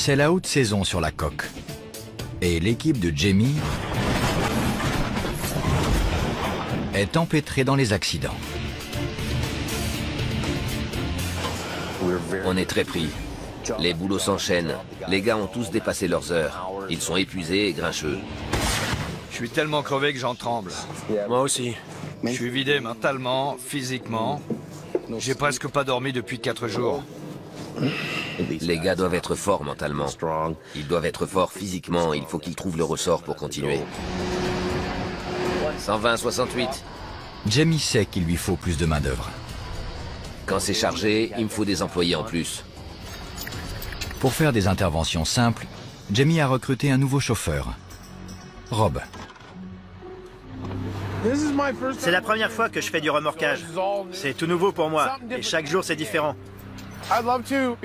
C'est la haute saison sur la coque. Et l'équipe de Jamie est empêtrée dans les accidents. On est très pris. Les boulots s'enchaînent. Les gars ont tous dépassé leurs heures. Ils sont épuisés et grincheux. Je suis tellement crevé que j'en tremble. Moi aussi. Je suis vidé mentalement, physiquement. J'ai presque pas dormi depuis 4 jours. Les gars doivent être forts mentalement. Ils doivent être forts physiquement. Il faut qu'ils trouvent le ressort pour continuer. 120-68. Jamie sait qu'il lui faut plus de main-d'œuvre. Quand c'est chargé, il me faut des employés en plus. Pour faire des interventions simples, Jamie a recruté un nouveau chauffeur, Rob. C'est la première fois que je fais du remorquage. C'est tout nouveau pour moi, et chaque jour c'est différent.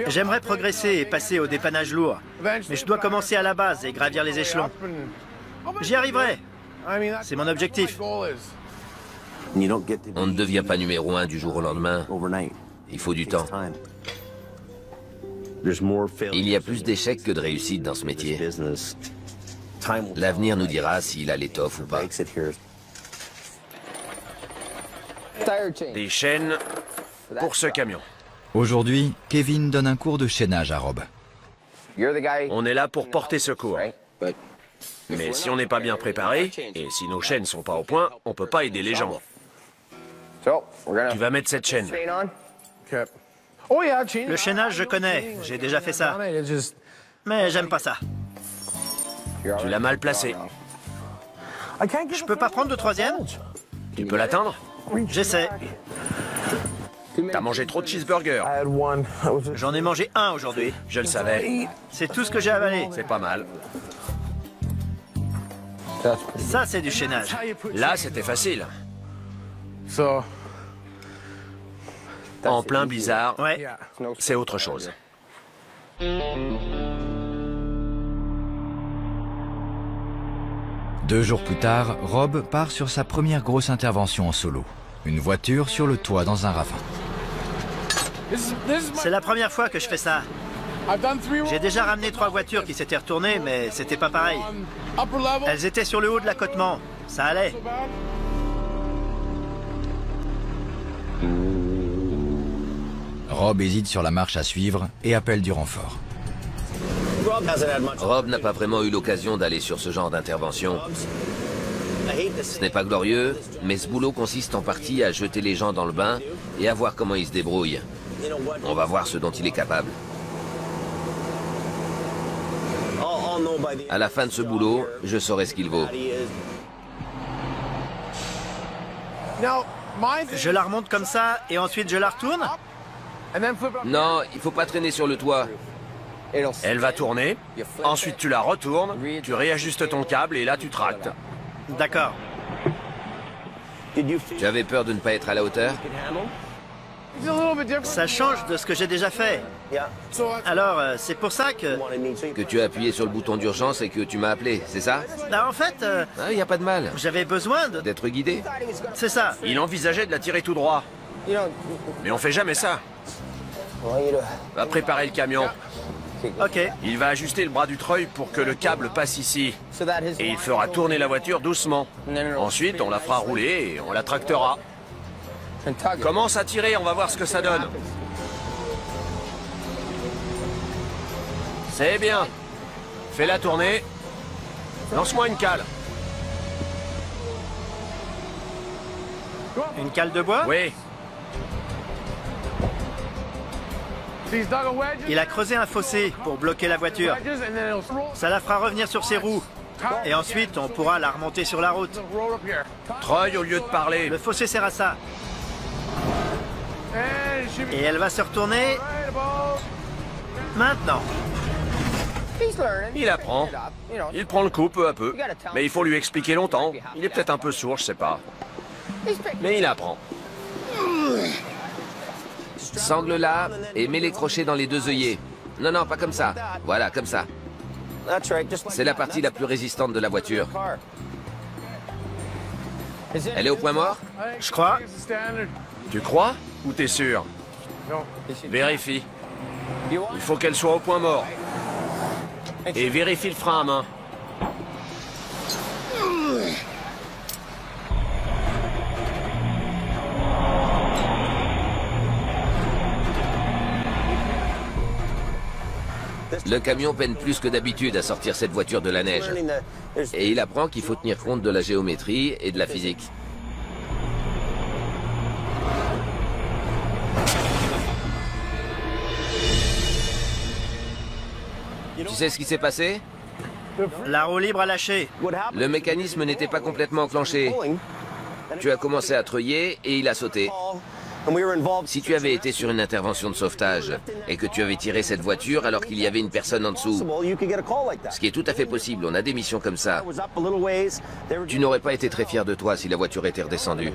J'aimerais progresser et passer au dépannage lourd, mais je dois commencer à la base et gravir les échelons. J'y arriverai. C'est mon objectif. On ne devient pas numéro 1 du jour au lendemain. Il faut du temps. Il y a plus d'échecs que de réussites dans ce métier. L'avenir nous dira s'il a l'étoffe ou pas. Des chaînes pour ce camion. Aujourd'hui, Kevin donne un cours de chaînage à Rob. On est là pour porter secours. Mais si on n'est pas bien préparé, et si nos chaînes sont pas au point, on peut pas aider les gens. Tu vas mettre cette chaîne. Le chaînage, je connais. J'ai déjà fait ça. Mais j'aime pas ça. Tu l'as mal placé. Je peux pas prendre de troisième? Tu peux l'atteindre? J'essaie. T'as mangé trop de cheeseburgers. J'en ai mangé un aujourd'hui. Je le savais. C'est tout ce que j'ai avalé. C'est pas mal. Ça, c'est du chaînage. Là, c'était facile. En plein blizzard, Ouais. c'est autre chose. 2 jours plus tard, Rob part sur sa première grosse intervention en solo. Une voiture sur le toit dans un ravin. C'est la première fois que je fais ça. J'ai déjà ramené 3 voitures qui s'étaient retournées, mais c'était pas pareil. Elles étaient sur le haut de l'accotement. Ça allait. Rob hésite sur la marche à suivre et appelle du renfort. Rob n'a pas vraiment eu l'occasion d'aller sur ce genre d'intervention. Ce n'est pas glorieux, mais ce boulot consiste en partie à jeter les gens dans le bain et à voir comment ils se débrouillent. On va voir ce dont il est capable. À la fin de ce boulot, je saurai ce qu'il vaut. Je la remonte comme ça et ensuite je la retourne? Non, il faut pas traîner sur le toit. Elle va tourner, ensuite tu la retournes, tu réajustes ton câble et là tu tractes. D'accord. Tu avais peur de ne pas être à la hauteur? Ça change de ce que j'ai déjà fait. Alors, c'est pour ça que... Que tu as appuyé sur le bouton d'urgence et que tu m'as appelé, c'est ça? Bah, en fait, Il n'y a pas de mal. j'avais besoin de... D'être guidé. C'est ça. Il envisageait de la tirer tout droit. Mais on fait jamais ça. Va préparer le camion. Ok. Il va ajuster le bras du treuil pour que le câble passe ici. Et il fera tourner la voiture doucement. Ensuite, on la fera rouler et on la tractera. Commence à tirer, on va voir ce que ça donne. C'est bien. Fais-la tourner. Lance-moi une cale. Une cale de bois? Oui. Il a creusé un fossé pour bloquer la voiture. Ça la fera revenir sur ses roues. Et ensuite, on pourra la remonter sur la route. Treuil, au lieu de parler. Le fossé sert à ça. Et elle va se retourner... maintenant. Il apprend. Il prend le coup peu à peu. Mais il faut lui expliquer longtemps. Il est peut-être un peu sourd, je sais pas. Mais il apprend. Sangle là et mets les crochets dans les 2 œillets. Non, non, pas comme ça. Voilà, comme ça. C'est la partie la plus résistante de la voiture. Elle est au point mort? Je crois. Tu crois ou t'es sûr? Vérifie. Il faut qu'elle soit au point mort. Et vérifie le frein à main. Le camion peine plus que d'habitude à sortir cette voiture de la neige. Et il apprend qu'il faut tenir compte de la géométrie et de la physique. Tu sais ce qui s'est passé? La roue libre a lâché. Le mécanisme n'était pas complètement enclenché. Tu as commencé à treuiller et il a sauté. Si tu avais été sur une intervention de sauvetage et que tu avais tiré cette voiture alors qu'il y avait une personne en dessous, ce qui est tout à fait possible, on a des missions comme ça, tu n'aurais pas été très fier de toi si la voiture était redescendue.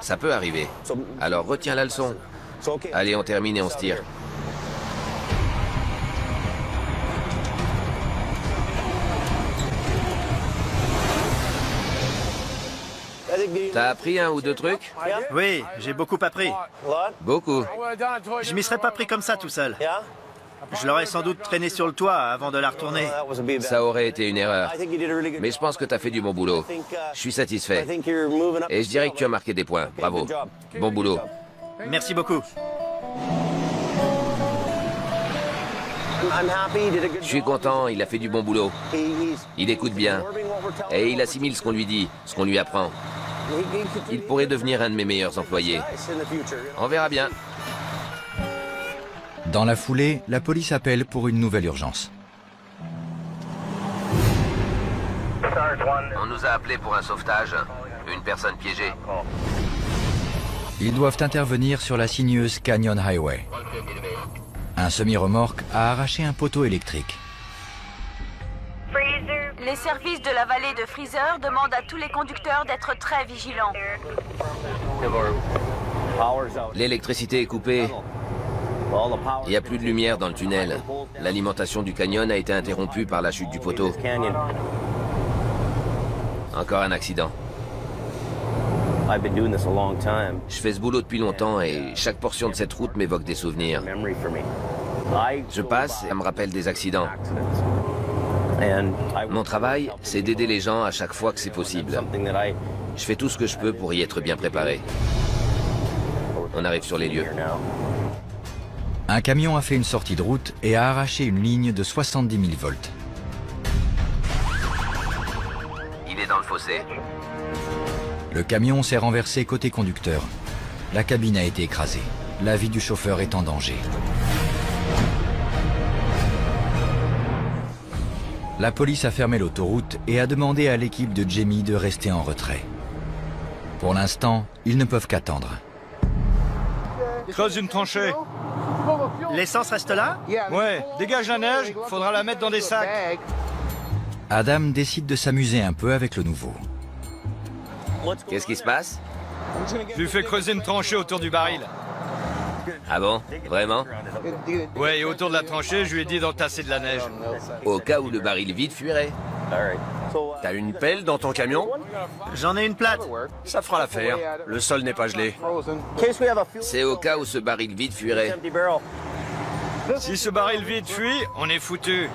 Ça peut arriver. Alors retiens la leçon. Allez, on termine et on se tire. T'as appris un ou deux trucs? Oui, j'ai beaucoup appris. Beaucoup. Je m'y serais pas pris comme ça tout seul. Je l'aurais sans doute traîné sur le toit avant de la retourner. Ça aurait été une erreur. Mais je pense que t'as fait du bon boulot. Je suis satisfait. Et je dirais que tu as marqué des points. Bravo. Bon boulot. Merci beaucoup. Je suis content, il a fait du bon boulot. Il écoute bien. Et il assimile ce qu'on lui dit, ce qu'on lui apprend. Il pourrait devenir un de mes meilleurs employés. On verra bien. Dans la foulée, la police appelle pour une nouvelle urgence. On nous a appelé pour un sauvetage. Une personne piégée. Ils doivent intervenir sur la sinueuse Canyon Highway. Un semi-remorque a arraché un poteau électrique. Les services de la vallée de Freezer demandent à tous les conducteurs d'être très vigilants. L'électricité est coupée. Il n'y a plus de lumière dans le tunnel. L'alimentation du canyon a été interrompue par la chute du poteau. Encore un accident. Je fais ce boulot depuis longtemps et chaque portion de cette route m'évoque des souvenirs. Je passe et ça me rappelle des accidents. Mon travail, c'est d'aider les gens à chaque fois que c'est possible. Je fais tout ce que je peux pour y être bien préparé. On arrive sur les lieux. Un camion a fait une sortie de route et a arraché une ligne de 70 000 volts. Il est dans le fossé. Le camion s'est renversé côté conducteur. La cabine a été écrasée. La vie du chauffeur est en danger. La police a fermé l'autoroute et a demandé à l'équipe de Jamie de rester en retrait. Pour l'instant, ils ne peuvent qu'attendre. Creuse une tranchée. L'essence reste là? Ouais, dégage la neige, faudra la mettre dans des sacs. Adam décide de s'amuser un peu avec le nouveau. Qu'est-ce qui se passe? Je lui fais creuser une tranchée autour du baril. Ah bon? Vraiment? Ouais, et autour de la tranchée, je lui ai dit d'entasser de la neige. Au cas où le baril vide fuirait. T'as une pelle dans ton camion? J'en ai une plate. Ça fera l'affaire. Le sol n'est pas gelé. C'est au cas où ce baril vide fuirait. Si ce baril vide fuit, on est foutu.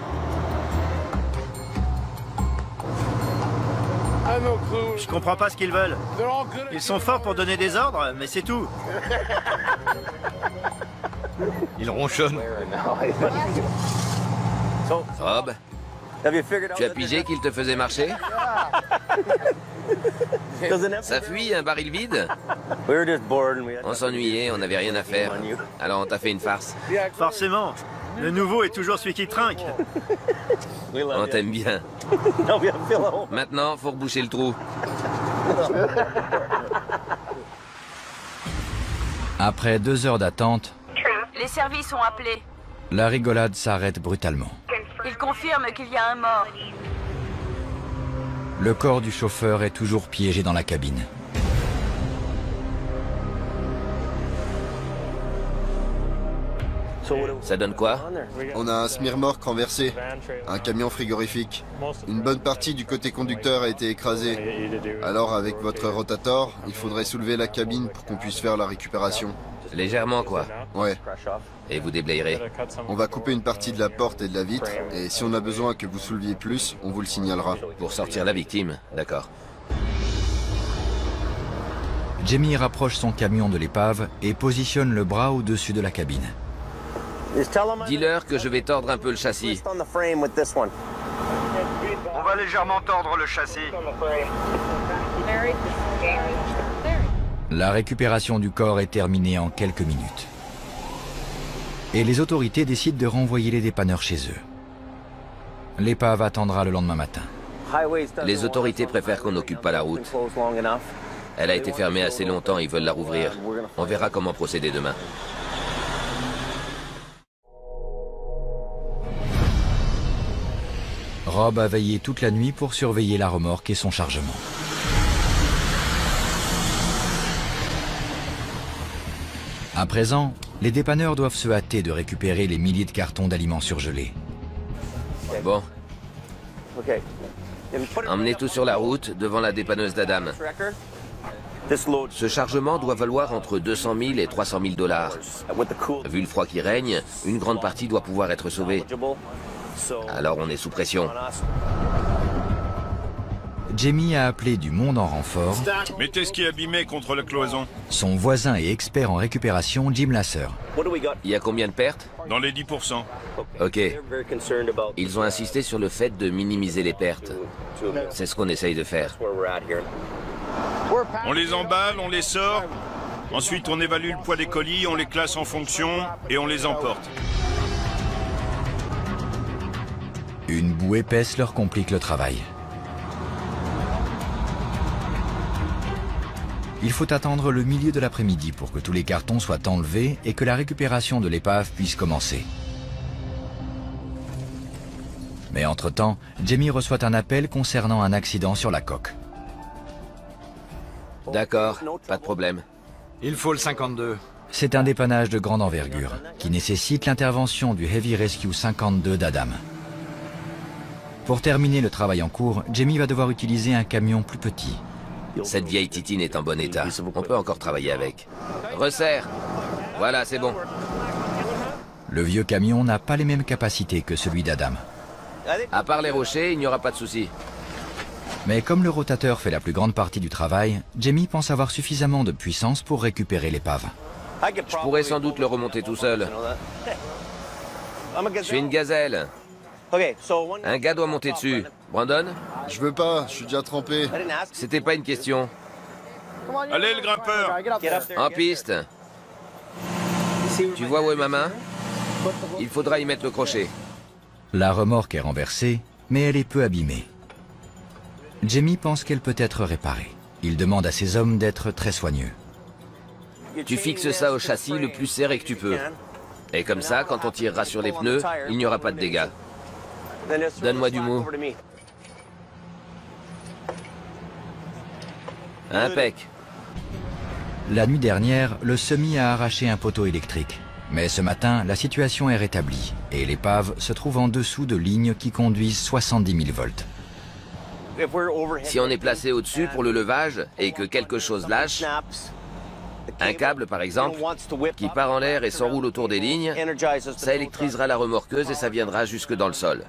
Je comprends pas ce qu'ils veulent. Ils sont forts pour donner des ordres, mais c'est tout. Il ronchonne. Rob, tu as pigé qu'il te faisait marcher? Ça fuit, un baril vide? On s'ennuyait, on n'avait rien à faire. Alors on t'a fait une farce. Forcément. Le nouveau est toujours celui qui trinque. On t'aime bien. Maintenant, faut reboucher le trou. Après 2 heures d'attente, Les services ont appelé. la rigolade s'arrête brutalement. Ils confirment qu'il y a un mort. Le corps du chauffeur est toujours piégé dans la cabine. Ça donne quoi? On a un semi-remorque renversé, un camion frigorifique. Une bonne partie du côté conducteur a été écrasée. Alors avec votre rotator, il faudrait soulever la cabine pour qu'on puisse faire la récupération. Légèrement, quoi. Ouais. Et vous déblayerez. On va couper une partie de la porte et de la vitre, et si on a besoin que vous souleviez plus, on vous le signalera. Pour sortir la victime, d'accord. Jamie rapproche son camion de l'épave et positionne le bras au-dessus de la cabine. Dis-leur que je vais tordre un peu le châssis. On va légèrement tordre le châssis. La récupération du corps est terminée en quelques minutes. Et les autorités décident de renvoyer les dépanneurs chez eux. L'épave attendra le lendemain matin. Les autorités préfèrent qu'on n'occupe pas la route. Elle a été fermée assez longtemps, ils veulent la rouvrir. On verra comment procéder demain. Rob a veillé toute la nuit pour surveiller la remorque et son chargement. À présent, les dépanneurs doivent se hâter de récupérer les milliers de cartons d'aliments surgelés. Bon. Emmenez tout sur la route, devant la dépanneuse d'Adam. Ce chargement doit valoir entre 200 000 et 300 000 dollars. Vu le froid qui règne, une grande partie doit pouvoir être sauvée. Alors on est sous pression. Jamie a appelé du monde en renfort. Mettez ce qui est abîmé contre la cloison. Son voisin et expert en récupération, Jim Lasser. Il y a combien de pertes? Dans les 10%. Ok. Ils ont insisté sur le fait de minimiser les pertes. C'est ce qu'on essaye de faire. On les emballe, on les sort. Ensuite, on évalue le poids des colis, on les classe en fonction et on les emporte. Une boue épaisse leur complique le travail. Il faut attendre le milieu de l'après-midi pour que tous les cartons soient enlevés et que la récupération de l'épave puisse commencer. Mais entre-temps, Jamie reçoit un appel concernant un accident sur la coque. D'accord, pas de problème. Il faut le 52. C'est un dépannage de grande envergure qui nécessite l'intervention du Heavy Rescue 52 d'Adam. Pour terminer le travail en cours, Jamie va devoir utiliser un camion plus petit. Cette vieille titine est en bon état. On peut encore travailler avec. Resserre. Voilà, c'est bon. Le vieux camion n'a pas les mêmes capacités que celui d'Adam. À part les rochers, il n'y aura pas de souci. Mais comme le rotateur fait la plus grande partie du travail, Jamie pense avoir suffisamment de puissance pour récupérer l'épave. Je pourrais sans doute le remonter tout seul. Je suis une gazelle. Un gars doit monter dessus. Brandon? Je veux pas, je suis déjà trempé. C'était pas une question. Allez, le grimpeur! En piste. Tu vois où est ma main? Il faudra y mettre le crochet. La remorque est renversée, mais elle est peu abîmée. Jamie pense qu'elle peut être réparée. Il demande à ses hommes d'être très soigneux. Tu fixes ça au châssis le plus serré que tu peux. Et comme ça, quand on tirera sur les pneus, il n'y aura pas de dégâts. Donne-moi du mou. Impec. La nuit dernière, le semi a arraché un poteau électrique. Mais ce matin, la situation est rétablie et l'épave se trouve en dessous de lignes qui conduisent 70 000 volts. Si on est placé au-dessus pour le levage et que quelque chose lâche, un câble par exemple, qui part en l'air et s'enroule autour des lignes, ça électrisera la remorqueuse et ça viendra jusque dans le sol.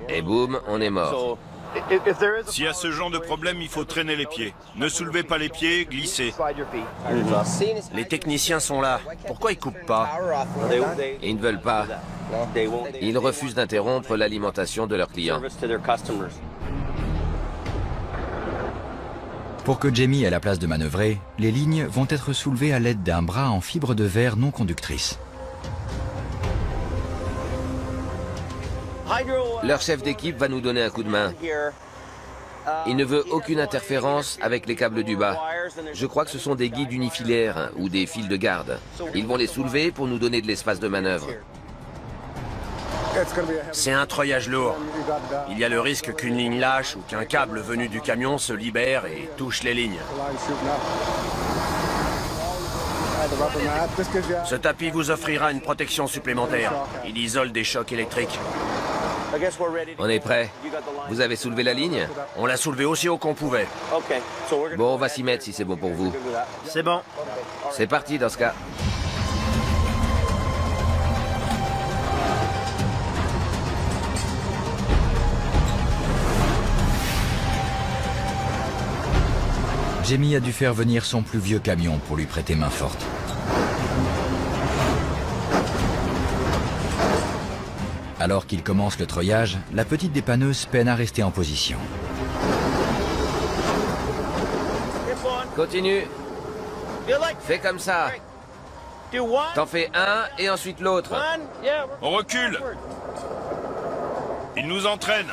Et boum, on est mort. S'il y a ce genre de problème, il faut traîner les pieds. Ne soulevez pas les pieds, glissez. Les techniciens sont là. Pourquoi ils coupent pas? Ils ne veulent pas. Ils refusent d'interrompre l'alimentation de leurs clients. Pour que Jamie ait la place de manœuvrer, les lignes vont être soulevées à l'aide d'un bras en fibre de verre non conductrice. Leur chef d'équipe va nous donner un coup de main. Il ne veut aucune interférence avec les câbles du bas. Je crois que ce sont des guides unifilaires ou des fils de garde. Ils vont les soulever pour nous donner de l'espace de manœuvre. C'est un treuillage lourd. Il y a le risque qu'une ligne lâche ou qu'un câble venu du camion se libère et touche les lignes. Ce tapis vous offrira une protection supplémentaire. Il isole des chocs électriques. On est prêt. Vous avez soulevé la ligne? On l'a soulevé aussi haut qu'on pouvait. Bon, on va s'y mettre si c'est bon pour vous. C'est bon. C'est parti dans ce cas. Jamie a dû faire venir son plus vieux camion pour lui prêter main forte. Alors qu'il commence le treuillage, la petite dépanneuse peine à rester en position. Continue. Fais comme ça. T'en fais un et ensuite l'autre. On recule. Il nous entraîne.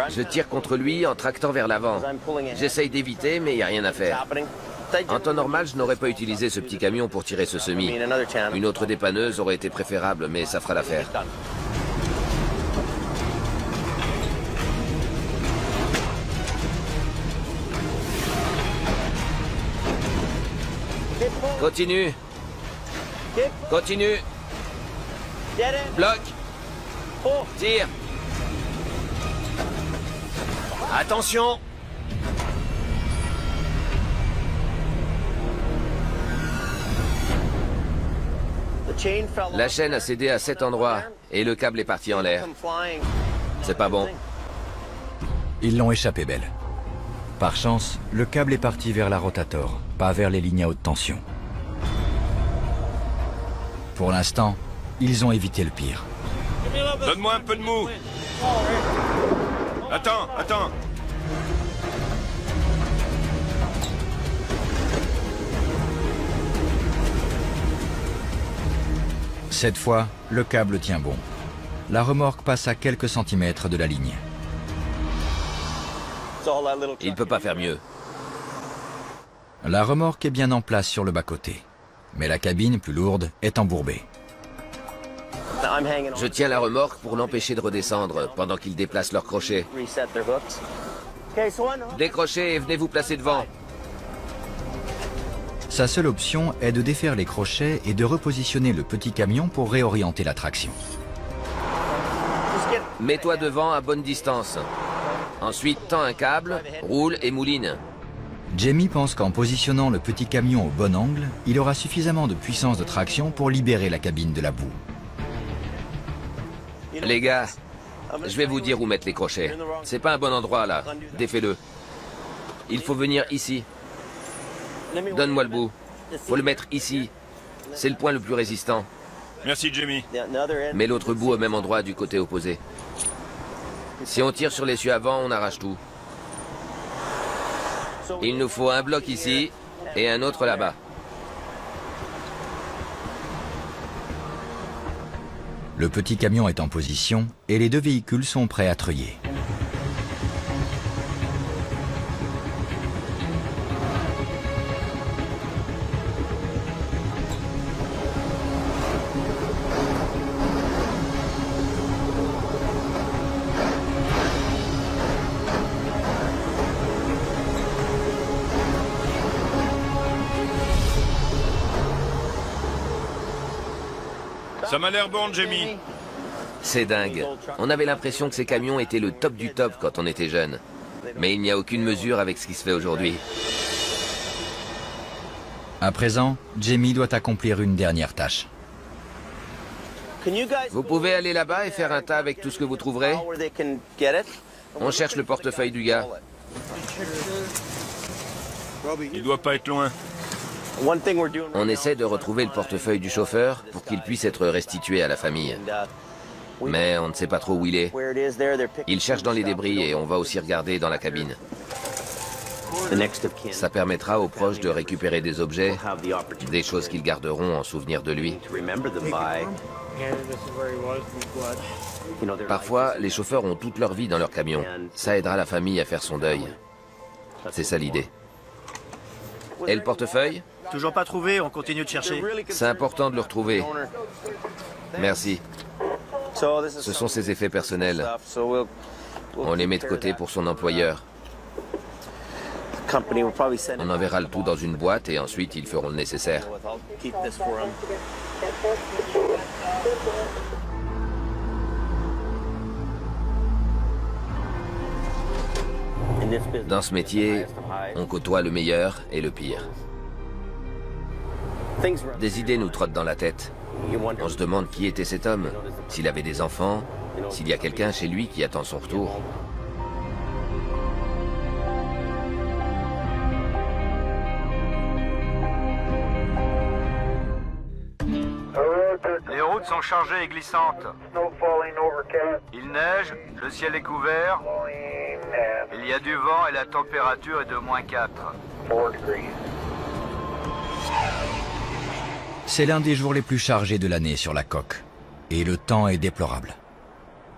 Je tire contre lui en tractant vers l'avant. J'essaye d'éviter, mais il n'y a rien à faire. En temps normal, je n'aurais pas utilisé ce petit camion pour tirer ce semis. Une autre dépanneuse aurait été préférable, mais ça fera l'affaire. Continue. Continue. Bloc. Tire. Attention! La chaîne a cédé à cet endroit et le câble est parti en l'air. C'est pas bon. Ils l'ont échappé belle. Par chance, le câble est parti vers la rotator, pas vers les lignes à haute tension. Pour l'instant, ils ont évité le pire. Donne-moi un peu de mou. Attends, attends. Cette fois, le câble tient bon. La remorque passe à quelques centimètres de la ligne. Il ne peut pas faire mieux. La remorque est bien en place sur le bas-côté. Mais la cabine, plus lourde, est embourbée. Je tiens la remorque pour l'empêcher de redescendre pendant qu'ils déplacent leurs crochets. Décrochez et venez vous placer devant. Sa seule option est de défaire les crochets et de repositionner le petit camion pour réorienter la traction. Mets-toi devant à bonne distance. Ensuite, tends un câble, roule et mouline. Jamie pense qu'en positionnant le petit camion au bon angle, il aura suffisamment de puissance de traction pour libérer la cabine de la boue. Les gars, je vais vous dire où mettre les crochets. C'est pas un bon endroit là. Défais-le. Il faut venir ici. Donne-moi le bout. Faut le mettre ici. C'est le point le plus résistant. Merci, Jamie. Mets l'autre bout au même endroit du côté opposé. Si on tire sur l'essieu avant, on arrache tout. Il nous faut un bloc ici et un autre là-bas. Le petit camion est en position et les deux véhicules sont prêts à treuiller. Ça m'a l'air bon, Jamie. C'est dingue. On avait l'impression que ces camions étaient le top du top quand on était jeune. Mais il n'y a aucune mesure avec ce qui se fait aujourd'hui. À présent, Jamie doit accomplir une dernière tâche. Vous pouvez aller là-bas et faire un tas avec tout ce que vous trouverez. On cherche le portefeuille du gars. Il doit pas être loin. On essaie de retrouver le portefeuille du chauffeur pour qu'il puisse être restitué à la famille. Mais on ne sait pas trop où il est. Il cherche dans les débris et on va aussi regarder dans la cabine. Ça permettra aux proches de récupérer des objets, des choses qu'ils garderont en souvenir de lui. Parfois, les chauffeurs ont toute leur vie dans leur camion. Ça aidera la famille à faire son deuil. C'est ça l'idée. Et le portefeuille ? Toujours pas trouvé, on continue de chercher. C'est important de le retrouver. Merci. Ce sont ses effets personnels. On les met de côté pour son employeur. On enverra le tout dans une boîte et ensuite ils feront le nécessaire. Dans ce métier, on côtoie le meilleur et le pire. Des idées nous trottent dans la tête. On se demande qui était cet homme, s'il avait des enfants, s'il y a quelqu'un chez lui qui attend son retour. routes sont chargées et glissantes. Il neige, le ciel est couvert, il y a du vent et la température est de -4. C'est l'un des jours les plus chargés de l'année sur la coque. Et le temps est déplorable.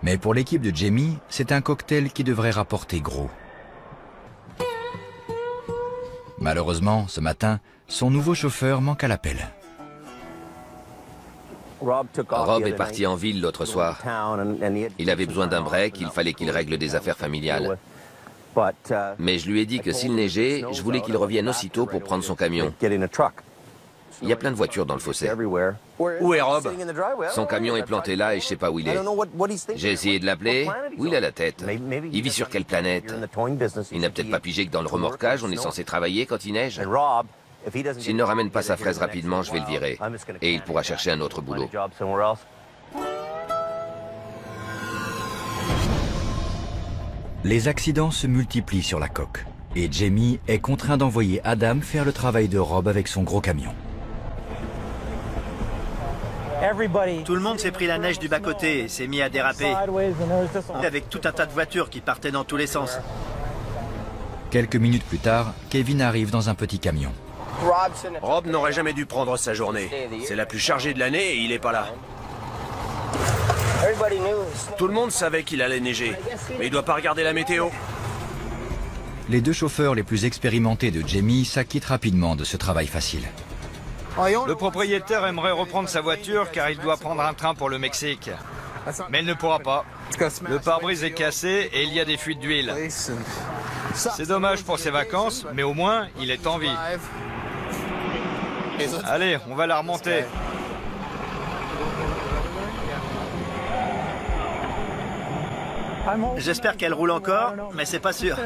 Mais pour l'équipe de Jamie, c'est un cocktail qui devrait rapporter gros. Malheureusement, ce matin, son nouveau chauffeur manque à l'appel. Rob est parti en ville l'autre soir. Il avait besoin d'un break, il fallait qu'il règle des affaires familiales. Mais je lui ai dit que s'il neigeait, je voulais qu'il revienne aussitôt pour prendre son camion. Il y a plein de voitures dans le fossé. Où est Rob? Son camion est planté là et je sais pas où il est. J'ai essayé de l'appeler. Où il a la tête? Il vit sur quelle planète? Il n'a peut-être pas pigé que dans le remorquage, on est censé travailler quand il neige. S'il ne ramène pas sa fraise rapidement, je vais le virer. Et il pourra chercher un autre boulot. Les accidents se multiplient sur la coque. Et Jamie est contraint d'envoyer Adam faire le travail de Rob avec son gros camion. Tout le monde s'est pris la neige du bas-côté et s'est mis à déraper. Avec tout un tas de voitures qui partaient dans tous les sens. Quelques minutes plus tard, Kevin arrive dans un petit camion. Rob n'aurait jamais dû prendre sa journée. C'est la plus chargée de l'année et il est pas là. Tout le monde savait qu'il allait neiger, mais il doit pas regarder la météo. Les deux chauffeurs les plus expérimentés de Jamie s'acquittent rapidement de ce travail facile. Le propriétaire aimerait reprendre sa voiture car il doit prendre un train pour le Mexique. Mais il ne pourra pas. Le pare-brise est cassé et il y a des fuites d'huile. C'est dommage pour ses vacances, mais au moins, il est en vie. Allez, on va la remonter. J'espère qu'elle roule encore, mais c'est pas sûr.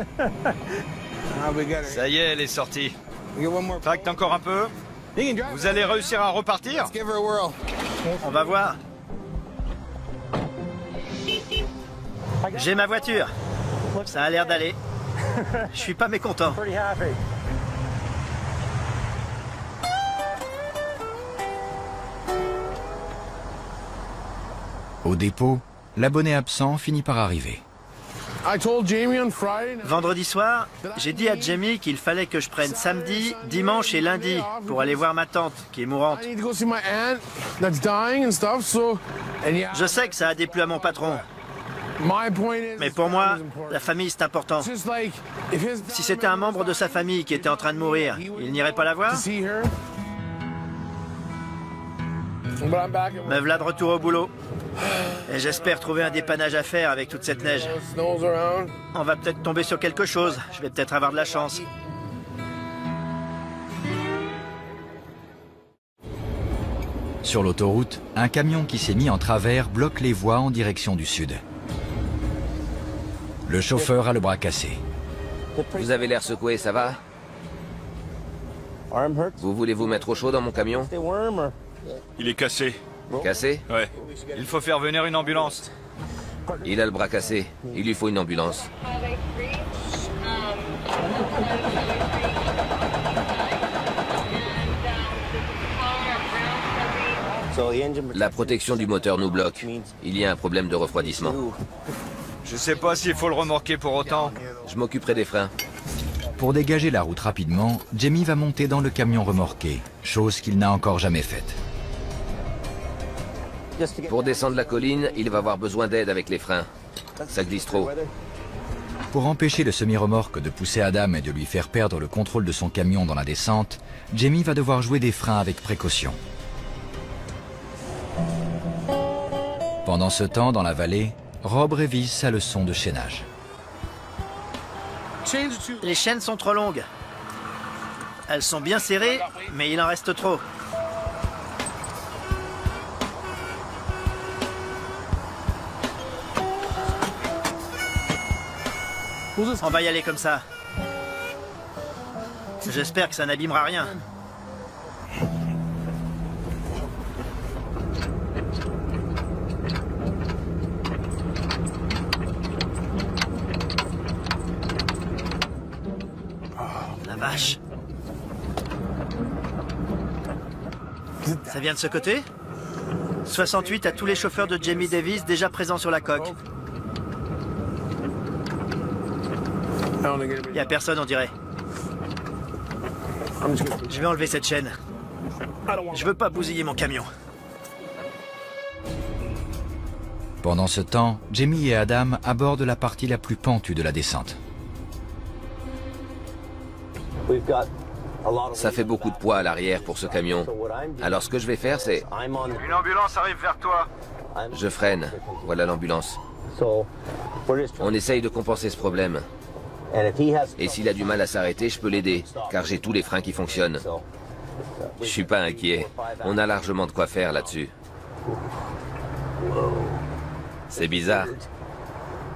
Ça y est, elle est sortie. Tracte encore un peu. Vous allez réussir à repartir? On va voir. J'ai ma voiture. Ça a l'air d'aller. Je suis pas mécontent. Au dépôt, l'abonné absent finit par arriver. Vendredi soir, j'ai dit à Jamie qu'il fallait que je prenne samedi, dimanche et lundi pour aller voir ma tante qui est mourante. Je sais que ça a déplu à mon patron. Mais pour moi, la famille c'est important. Si c'était un membre de sa famille qui était en train de mourir, il n'irait pas la voir? Me voilà de retour au boulot. Et j'espère trouver un dépannage à faire avec toute cette neige. On va peut-être tomber sur quelque chose. Je vais peut-être avoir de la chance. Sur l'autoroute, un camion qui s'est mis en travers bloque les voies en direction du sud. Le chauffeur a le bras cassé. Vous avez l'air secoué, ça va? Vous voulez vous mettre au chaud dans mon camion? Il est cassé. Cassé? Ouais. Il faut faire venir une ambulance. Il a le bras cassé. Il lui faut une ambulance. La protection du moteur nous bloque. Il y a un problème de refroidissement. Je sais pas s'il faut le remorquer pour autant. Je m'occuperai des freins. Pour dégager la route rapidement, Jamie va monter dans le camion remorqué, chose qu'il n'a encore jamais faite. Pour descendre la colline, il va avoir besoin d'aide avec les freins. Ça glisse trop. Pour empêcher le semi-remorque de pousser Adam et de lui faire perdre le contrôle de son camion dans la descente, Jamie va devoir jouer des freins avec précaution. Pendant ce temps, dans la vallée, Rob révise sa leçon de chaînage. Les chaînes sont trop longues. Elles sont bien serrées, mais il en reste trop. On va y aller comme ça. J'espère que ça n'abîmera rien. La vache. Ça vient de ce côté? 68 à tous les chauffeurs de Jamie Davis déjà présents sur la coque. Il n'y a personne, on dirait. Je vais enlever cette chaîne. Je veux pas bousiller mon camion. Pendant ce temps, Jamie et Adam abordent la partie la plus pentue de la descente. Ça fait beaucoup de poids à l'arrière pour ce camion. Alors ce que je vais faire, c'est... Une ambulance arrive vers toi. Je freine. Voilà l'ambulance. On essaye de compenser ce problème. Et s'il a du mal à s'arrêter, je peux l'aider, car j'ai tous les freins qui fonctionnent. Je suis pas inquiet. On a largement de quoi faire là-dessus. C'est bizarre.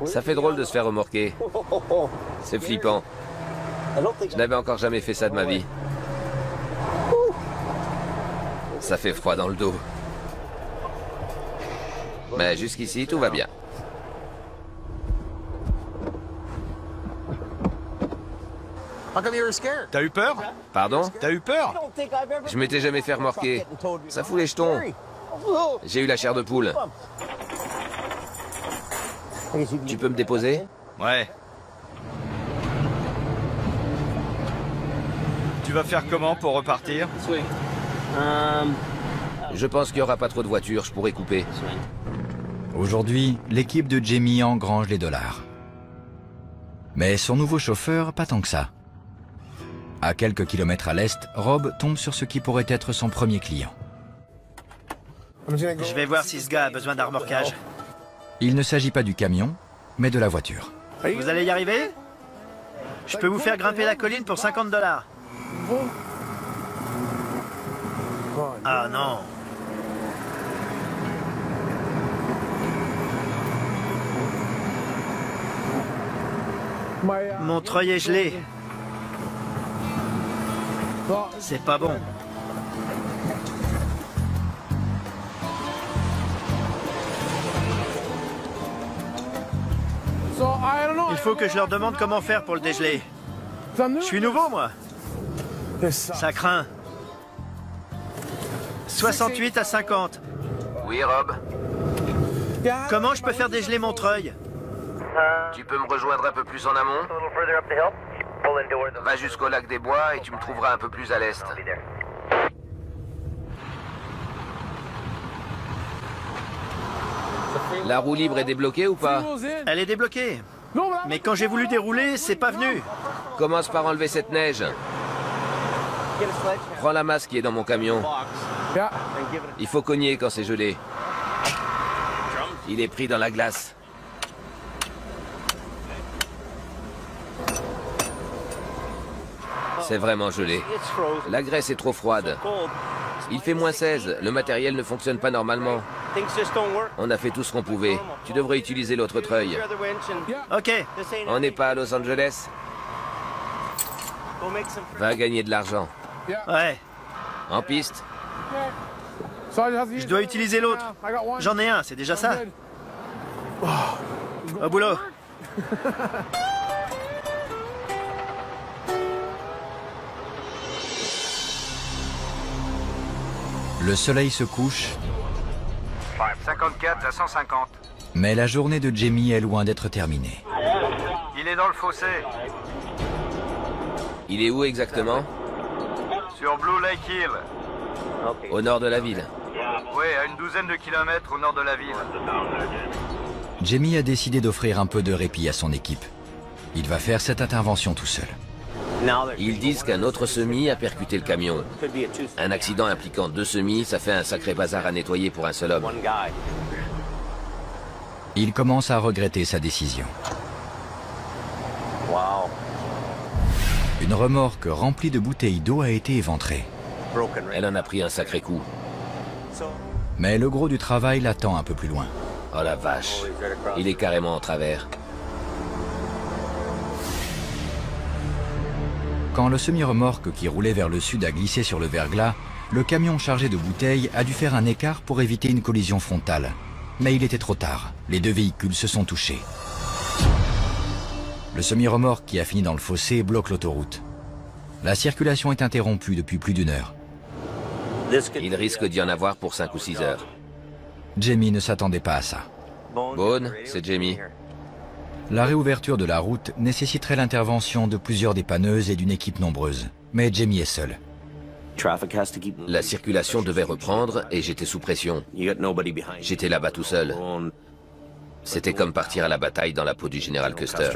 Ça fait drôle de se faire remorquer. C'est flippant. Je n'avais encore jamais fait ça de ma vie. Ça fait froid dans le dos. Mais jusqu'ici, tout va bien. T'as eu peur? Pardon? T'as eu peur? Je m'étais jamais fait remorquer. Ça fout les jetons. J'ai eu la chair de poule. Tu peux me déposer? Ouais. Tu vas faire comment pour repartir? Je pense qu'il n'y aura pas trop de voitures, je pourrais couper. Aujourd'hui, l'équipe de Jamie engrange les dollars. Mais son nouveau chauffeur, pas tant que ça. À quelques kilomètres à l'est, Rob tombe sur ce qui pourrait être son premier client. Je vais voir si ce gars a besoin d'un remorquage. Il ne s'agit pas du camion, mais de la voiture. Vous allez y arriver? Je peux vous faire grimper la colline pour 50 $. Ah non. Mon treuil est gelé. C'est pas bon. Il faut que je leur demande comment faire pour le dégeler. Je suis nouveau, moi. Ça craint. 68 à 50. Oui, Rob? Comment je peux faire dégeler mon treuil? Tu peux me rejoindre un peu plus en amont? Va jusqu'au lac des Bois et tu me trouveras un peu plus à l'est. La roue libre est débloquée ou pas? Elle est débloquée. Mais quand j'ai voulu dérouler, c'est pas venu. Commence par enlever cette neige. Prends la masse qui est dans mon camion. Il faut cogner quand c'est gelé. Il est pris dans la glace. C'est vraiment gelé. La graisse est trop froide. Il fait -16. Le matériel ne fonctionne pas normalement. On a fait tout ce qu'on pouvait. Tu devrais utiliser l'autre treuil. Ok. On n'est pas à Los Angeles. Va gagner de l'argent. Ouais. En piste. Je dois utiliser l'autre. J'en ai un, c'est déjà ça. Au boulot. Le soleil se couche, 54 à 150. mais la journée de Jamie est loin d'être terminée. Il est dans le fossé. Il est où exactement? Sur Blue Lake Hill. Au nord de la ville. Oui, à une douzaine de kilomètres au nord de la ville. Jamie a décidé d'offrir un peu de répit à son équipe. Il va faire cette intervention tout seul. Ils disent qu'un autre semi a percuté le camion. Un accident impliquant 2 semis, ça fait un sacré bazar à nettoyer pour un seul homme. Il commence à regretter sa décision. Une remorque remplie de bouteilles d'eau a été éventrée. Elle en a pris un sacré coup. Mais le gros du travail l'attend un peu plus loin. Oh la vache. Il est carrément en travers. Quand le semi-remorque qui roulait vers le sud a glissé sur le verglas, le camion chargé de bouteilles a dû faire un écart pour éviter une collision frontale. Mais il était trop tard. Les deux véhicules se sont touchés. Le semi-remorque qui a fini dans le fossé bloque l'autoroute. La circulation est interrompue depuis plus d'1 heure. Il risque d'y en avoir pour 5 ou 6 heures. Jamie ne s'attendait pas à ça. Boone, c'est Jamie. La réouverture de la route nécessiterait l'intervention de plusieurs dépanneuses et d'une équipe nombreuse. Mais Jamie est seul. La circulation devait reprendre et j'étais sous pression. J'étais là-bas tout seul. C'était comme partir à la bataille dans la peau du général Custer.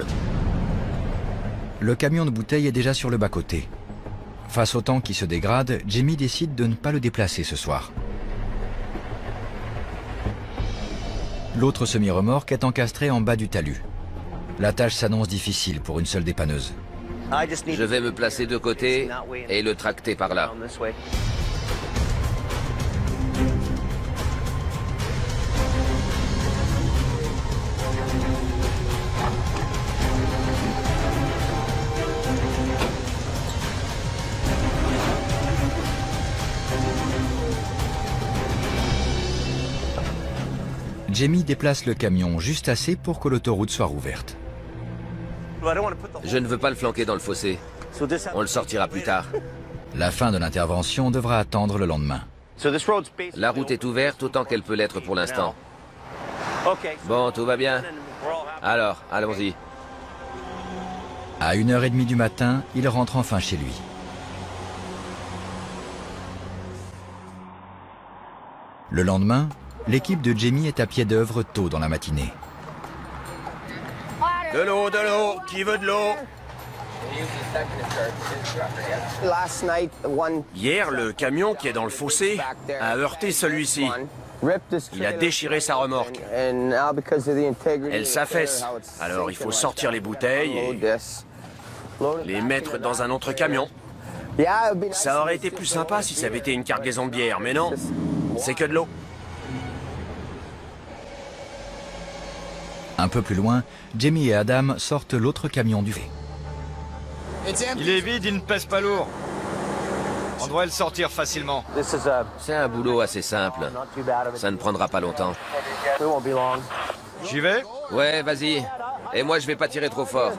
Le camion de bouteilles est déjà sur le bas-côté. Face au temps qui se dégrade, Jamie décide de ne pas le déplacer ce soir. L'autre semi-remorque est encastré en bas du talus. La tâche s'annonce difficile pour une seule dépanneuse. Je vais me placer de côté et le tracter par là. Jamie déplace le camion juste assez pour que l'autoroute soit rouverte. Je ne veux pas le flanquer dans le fossé. On le sortira plus tard. La fin de l'intervention devra attendre le lendemain. La route est ouverte autant qu'elle peut l'être pour l'instant. Bon, tout va bien. Alors, allons-y. À 1h30 du matin, il rentre enfin chez lui. Le lendemain, l'équipe de Jamie est à pied d'œuvre tôt dans la matinée. De l'eau, qui veut de l'eau? Hier, le camion qui est dans le fossé a heurté celui-ci. Il a déchiré sa remorque. Elle s'affaisse. Alors il faut sortir les bouteilles et les mettre dans un autre camion. Ça aurait été plus sympa si ça avait été une cargaison de bière, mais non, c'est que de l'eau. Un peu plus loin, Jamie et Adam sortent l'autre camion du fait. Il est vide, il ne pèse pas lourd. On devrait le sortir facilement. C'est un boulot assez simple. Ça ne prendra pas longtemps. J'y vais? Ouais, vas-y. Et moi, je vais pas tirer trop fort.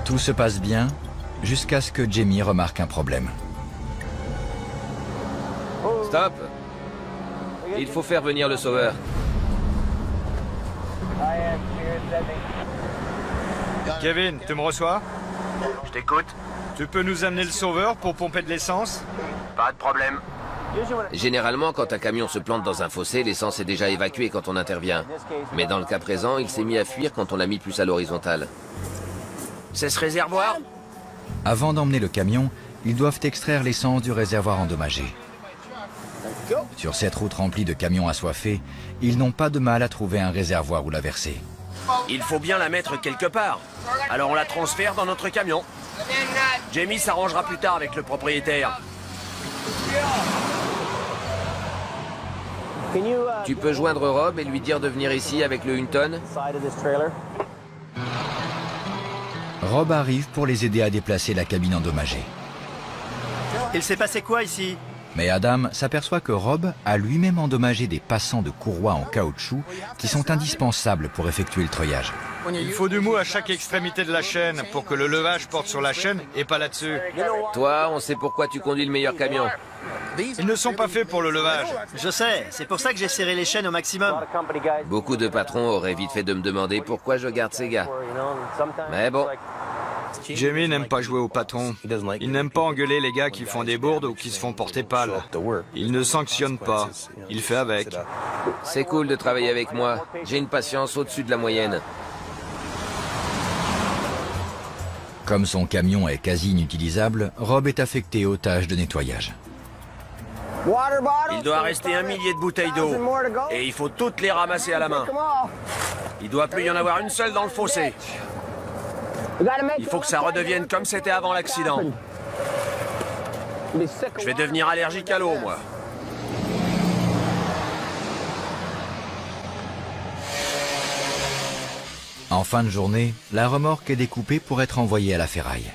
Tout se passe bien, jusqu'à ce que Jamie remarque un problème. Stop! Il faut faire venir le sauveur. Kevin, tu me reçois? Je t'écoute. Tu peux nous amener le sauveur pour pomper de l'essence? Pas de problème. Généralement, quand un camion se plante dans un fossé, l'essence est déjà évacuée quand on intervient. Mais dans le cas présent, il s'est mis à fuir quand on l'a mis plus à l'horizontale. C'est ce réservoir? Avant d'emmener le camion, ils doivent extraire l'essence du réservoir endommagé. Sur cette route remplie de camions assoiffés, ils n'ont pas de mal à trouver un réservoir où la verser. Il faut bien la mettre quelque part. Alors on la transfère dans notre camion. Jamie s'arrangera plus tard avec le propriétaire. Tu peux joindre Rob et lui dire de venir ici avec le Hunton? Rob arrive pour les aider à déplacer la cabine endommagée. Il s'est passé quoi ici? Mais Adam s'aperçoit que Rob a lui-même endommagé des passants de courroies en caoutchouc qui sont indispensables pour effectuer le treuillage. Il faut du mou à chaque extrémité de la chaîne pour que le levage porte sur la chaîne et pas là-dessus. Toi, on sait pourquoi tu conduis le meilleur camion. Ils ne sont pas faits pour le levage. Je sais, c'est pour ça que j'ai serré les chaînes au maximum. Beaucoup de patrons auraient vite fait de me demander pourquoi je garde ces gars. Mais bon, Jamie n'aime pas jouer au patron. Il n'aime pas engueuler les gars qui font des bourdes ou qui se font porter pâle. Il ne sanctionne pas. Il fait avec. c'est cool de travailler avec moi. J'ai une patience au-dessus de la moyenne. Comme son camion est quasi inutilisable, Rob est affecté aux tâches de nettoyage. Il doit rester 1 millier de bouteilles d'eau. Et il faut toutes les ramasser à la main. Il doit plus y en avoir une seule dans le fossé. Il faut que ça redevienne comme c'était avant l'accident. Je vais devenir allergique à l'eau, moi. En fin de journée, la remorque est découpée pour être envoyée à la ferraille.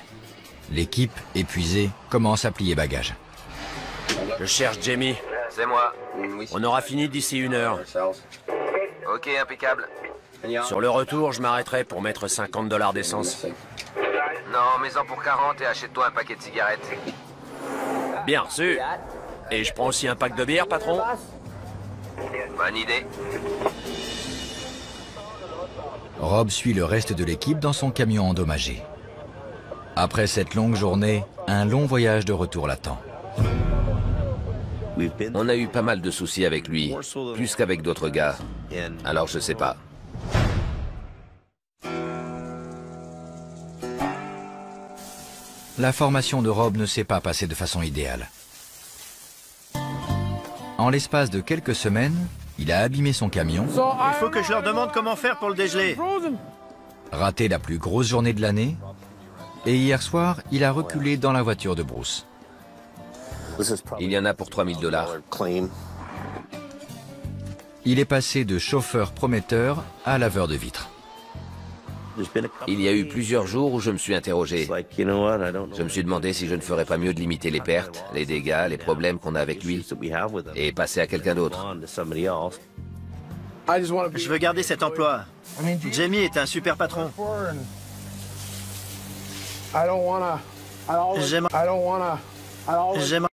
L'équipe, épuisée, commence à plier bagages. Je cherche Jamie. C'est moi. On aura fini d'ici 1 heure. Ok, impeccable. Sur le retour, je m'arrêterai pour mettre $50 d'essence. Non, mets-en pour 40 et achète-toi un paquet de cigarettes. Bien reçu. Et je prends aussi un pack de bière, patron? Bonne idée. Rob suit le reste de l'équipe dans son camion endommagé. Après cette longue journée, un long voyage de retour l'attend. On a eu pas mal de soucis avec lui, plus qu'avec d'autres gars. Alors je sais pas. La formation de Rob ne s'est pas passée de façon idéale. En l'espace de quelques semaines, il a abîmé son camion, Il faut que je leur demande comment faire pour le dégeler. raté la plus grosse journée de l'année, et hier soir, il a reculé dans la voiture de Bruce. Il y en a pour 3000 $. Il est passé de chauffeur prometteur à laveur de vitres. Il y a eu plusieurs jours où je me suis interrogé. Je me suis demandé si je ne ferais pas mieux de limiter les pertes, les dégâts, les problèmes qu'on a avec lui, et passer à quelqu'un d'autre. Je veux garder cet emploi. Jamie est un super patron. J'aimerais